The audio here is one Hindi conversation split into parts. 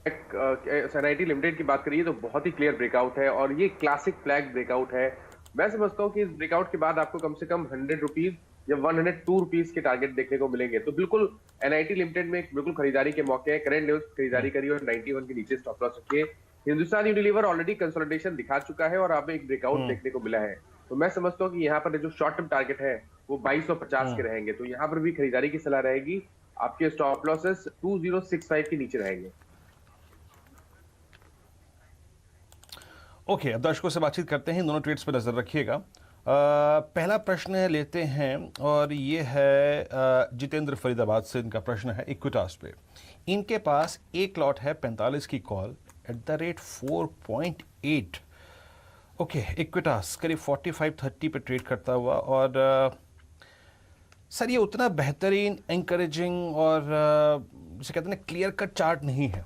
एनआईटी लिमिटेड की बात करिए तो बहुत ही क्लियर ब्रेकआउट है और ये क्लासिक फ्लैग ब्रेकआउट है। मैं समझता हूँ कि इस ब्रेकआउट के बाद आपको कम से कम 100 रुपीज या 102 रुपीज के टारगेट देखने को मिलेंगे। तो बिल्कुल एनआईटी लिमिटेड में एक बिल्कुल खरीदारी के मौके हैं। करंट लेवल खरीदारी करिए और 91 के नीचे स्टॉप लॉस रखिए। हिंदुस्तान यूनिलीवर ऑलरेडी कंसोलिडेशन दिखा चुका है और अब एक ब्रेकआउट देखने को मिला है। तो मैं समझता हूँ कि यहाँ पर जो शॉर्ट टर्म टारगेट है वो 2250 के रहेंगे। तो यहाँ पर भी खरीदारी की सलाह रहेगी। आपके स्टॉप लॉसेस 2065 के नीचे रहेंगे। ओके, अब दर्शकों से बातचीत करते हैं, दोनों ट्रेड्स पर नजर रखिएगा। पहला प्रश्न लेते हैं और ये है जितेंद्र फरीदाबाद से। इनका प्रश्न है इक्विटास पे। इनके पास एक लॉट है 45 की call at the rate 4.8। Okay, Equitas करीब 45-30 पे ट्रेड करता हुआ। और सर ये उतना बेहतरीन, एनकरेजिंग और जिसे कहते हैं क्लियर कट चार्ट नहीं है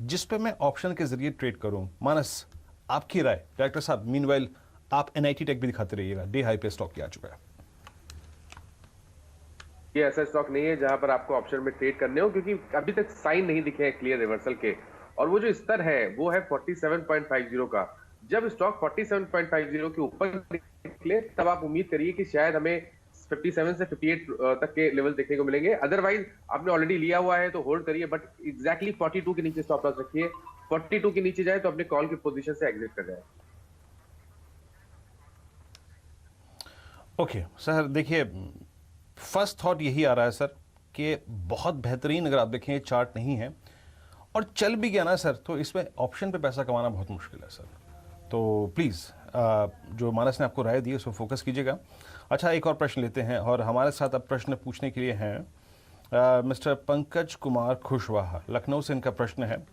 जिस पे मैं ऑप्शन के जरिए ट्रेड करूं। मानस, आपकी राय। डायरेक्टर साहब, मीनवाइल आप एनआईटी टेक भी दिखाते रहिएगा, डे हाई पे स्टॉक आ चुका है। ये ऐसा स्टॉक नहीं है जहां पर आपको ऑप्शन में ट्रेड करने हो, क्योंकि अभी तक साइन नहीं दिखे हैं क्लियर रिवर्सल के। और वो जो स्तर है वो है 47.50 का। जब स्टॉक 47.50 के ऊपर निकले तब आप उम्मीद करिए कि शायद हमें 57 से 58 तक के लेवल देखने को मिलेंगे। अदरवाइज आपने ऑलरेडी लिया हुआ है तो होल्ड करिए, बट एग्जैक्टली 42 के नीचे स्टॉप लॉस रखिए। 42 के नीचे जाए तो अपने कॉल की पोजीशन से एग्जिट कर जाए। ओके सर, देखिए फर्स्ट थॉट यही आ रहा है सर कि बहुत बेहतरीन अगर आप देखें चार्ट नहीं है और चल भी गया ना सर, तो इसमें ऑप्शन पे पैसा कमाना बहुत मुश्किल है सर। तो प्लीज़ जो मानस ने आपको राय दी उस पर फोकस कीजिएगा। अच्छा, एक और प्रश्न लेते हैं और हमारे साथ अब प्रश्न पूछने के लिए हैं मिस्टर पंकज कुमार खुशवाहा, लखनऊ से इनका प्रश्न है।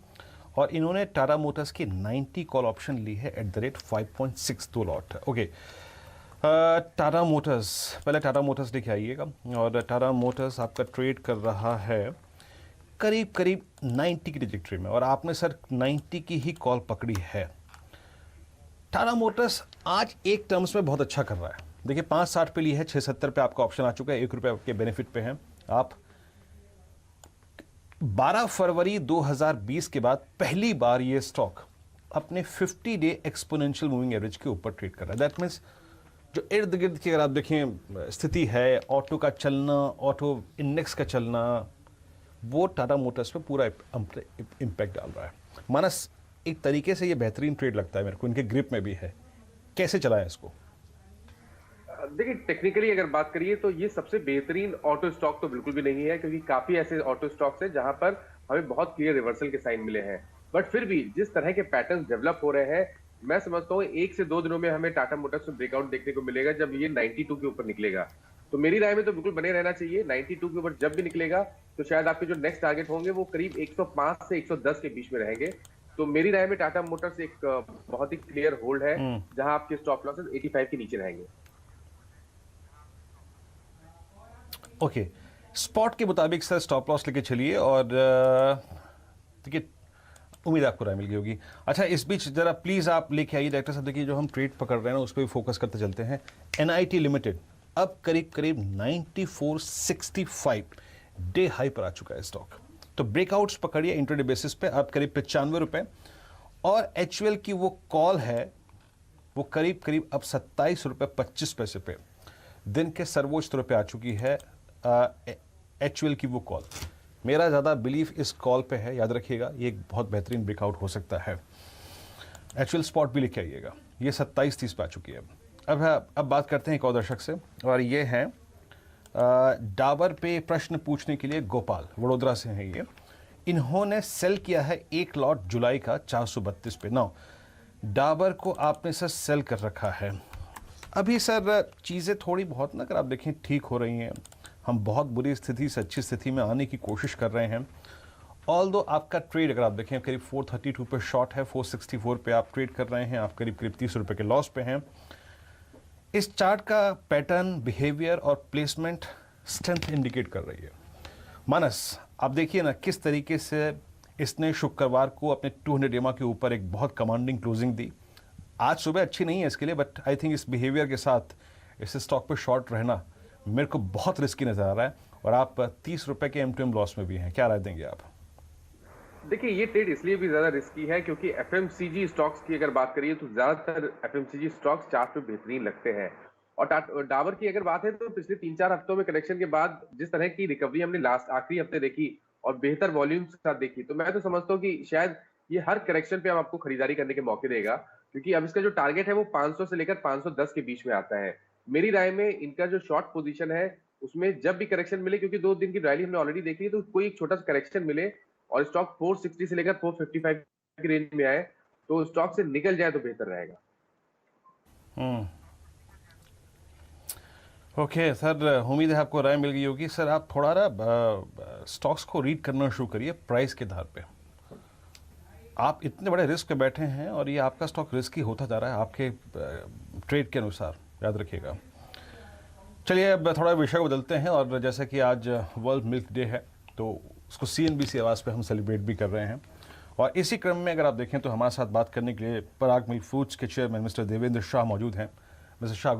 और इन्होंने टाटा मोटर्स की 90 कॉल ऑप्शन ली है at the rate 5.6, 2 lot. Okay, Tata Motors, पहले टाटा मोटर्स लेके आइएगा। और टाटा मोटर्स आपका ट्रेड कर रहा है करीब करीब 90 की ट्रैजेक्टरी में, और आपने सर 90 की ही कॉल पकड़ी है। टाटा मोटर्स आज एक टर्म्स में बहुत अच्छा कर रहा है। देखिए 5.60 पे ली है, 6.70 पे आपका ऑप्शन आ चुका है, 1 रुपये के बेनिफिट पे हैं आप। 12 फरवरी 2020 के बाद पहली बार ये स्टॉक अपने 50 डे एक्सपोनेंशियल मूविंग एवरेज के ऊपर ट्रेड कर रहा है। दैट मीन्स जो इर्द गिर्द की अगर आप देखें स्थिति है, ऑटो का चलना, ऑटो इंडेक्स का चलना, वो टाटा मोटर्स पे पूरा इम्पैक्ट डाल रहा है। मानस, एक तरीके से ये बेहतरीन ट्रेड लगता है मेरे को, इनके ग्रिप में भी है। कैसे चलाएं इसको? देखिए टेक्निकली अगर बात करिए तो ये सबसे बेहतरीन ऑटो स्टॉक तो बिल्कुल भी नहीं है, क्योंकि काफी ऐसे ऑटो स्टॉक्स हैं जहां पर हमें बहुत क्लियर रिवर्सल के साइन मिले हैं। बट फिर भी जिस तरह के पैटर्न डेवलप हो रहे हैं, मैं समझता हूँ 1 से 2 दिनों में हमें टाटा मोटर्स में ब्रेकआउट देखने को मिलेगा जब ये 92 के ऊपर निकलेगा। तो मेरी राय में तो बिल्कुल बने रहना चाहिए। 92 के ऊपर जब भी निकलेगा तो शायद आपके जो नेक्स्ट टारगेट होंगे वो करीब 105 से 110 के बीच में रहेंगे। तो मेरी राय में टाटा मोटर्स एक बहुत ही क्लियर होल्ड है, जहां आपके स्टॉप लॉसेस 85 के नीचे रहेंगे। ओके, स्पॉट के मुताबिक सर स्टॉप लॉस लेके चलिए और देखिए उम्मीद आपको राय मिल गई होगी। अच्छा, इस बीच जरा प्लीज़ आप लेके आइए डायरेक्टर साहब। देखिए जो हम ट्रेड पकड़ रहे हैं ना उस पर भी फोकस करते चलते हैं। एनआईटी लिमिटेड अब करीब करीब 94.65 डे हाई पर आ चुका है स्टॉक। तो ब्रेकआउट्स पकड़िए इंट्राडे बेसिस पे, अब करीब 95 रुपये। और एचयूएल की वो कॉल है वो करीब करीब अब 27 रुपये 25 पैसे पे दिन के सर्वोच्च स्तर पे आ चुकी है एचयूएल की वो कॉल। मेरा ज़्यादा बिलीफ इस कॉल पे है, याद रखिएगा ये एक बहुत बेहतरीन ब्रेकआउट हो सकता है। एचयूएल स्पॉट भी लिख के आइएगा, ये 27.30 पे आ चुकी है। अब बात करते हैं एक और दर्शक से, और ये हैं डाबर पे प्रश्न पूछने के लिए गोपाल, वडोदरा से हैं ये। इन्होंने सेल किया है एक लॉट जुलाई का 432 पे। नाउ डाबर को आपने सर सेल कर रखा है। अभी सर चीज़ें थोड़ी बहुत ना अगर आप देखें ठीक हो रही हैं। हम बहुत बुरी स्थिति से अच्छी स्थिति में आने की कोशिश कर रहे हैं। ऑल्दो आपका ट्रेड अगर आप देखें करीब 432 पे शॉर्ट है, 464 पे आप ट्रेड कर रहे हैं, आप करीब करीब 30 रुपये के लॉस पे हैं। इस चार्ट का पैटर्न, बिहेवियर और प्लेसमेंट स्ट्रेंथ इंडिकेट कर रही है। मानस, आप देखिए ना किस तरीके से इसने शुक्रवार को अपने 200 EMA के ऊपर एक बहुत कमांडिंग क्लोजिंग दी। आज सुबह अच्छी नहीं है इसके लिए, बट आई थिंक इस बिहेवियर के साथ इस स्टॉक पे शॉर्ट रहना मेरे को बहुत रिस्की नज़र आ रहा है। और आप 30 रुपये के M2M लॉस में भी हैं, क्या राय देंगे आप? देखिए, ये ट्रेड इसलिए भी ज़्यादा रिस्की है क्योंकि एफएमसीजी स्टॉक्स की अगर बात करिए तो ज़्यादातर एफएमसीजी स्टॉक्स चार्ट पे बेहतरीन लगते हैं। और डाबर की अगर बात है तो पिछले 3-4 हफ्तों में करेक्शन के बाद जिस तरह की रिकवरी हमने लास्ट आखिरी हफ्ते देखी और बेहतर वॉल्यूम के साथ देखी, तो मैं तो समझता हूँ कि शायद ये हर करेक्शन पे अब आपको खरीदारी करने के मौके देगा, क्योंकि अब इसका जो टारगेट है वो 500 से लेकर 510 के बीच में आता है। मेरी राय में इनका जो शॉर्ट पोजीशन है, उसमें जब भी करेक्शन मिले, क्योंकि 2 दिन की रैली हमने ऑलरेडी देख ली है, तो कोई एक छोटा सा करेक्शन मिले और स्टॉक 460 से लेकर 455 की रेंज में आए, तो स्टॉक से निकल जाए तो बेहतर रहेगा। ओके सर, उम्मीद है आपको राय मिल गई होगी। सर आप थोड़ा ना स्टॉक्स को रीड करना शुरू करिए प्राइस के आधार पे। आप इतने बड़े रिस्क पे बैठे हैं और ये आपका स्टॉक रिस्की होता जा रहा है आपके ट्रेड के अनुसार, याद रखिएगा। चलिए अब थोड़ा विषय को बदलते हैं, और जैसे कि आज वर्ल्ड मिल्क डे है तो उसको सीएनबीसी आवाज़ पे हम सेलिब्रेट भी कर रहे हैं। और इसी क्रम में अगर आप देखें तो हमारे साथ बात करने के लिए पराग मिल्क फूड्स के चेयरमैन मिस्टर देवेंद्र शाह मौजूद हैं। मिस्टर शाह,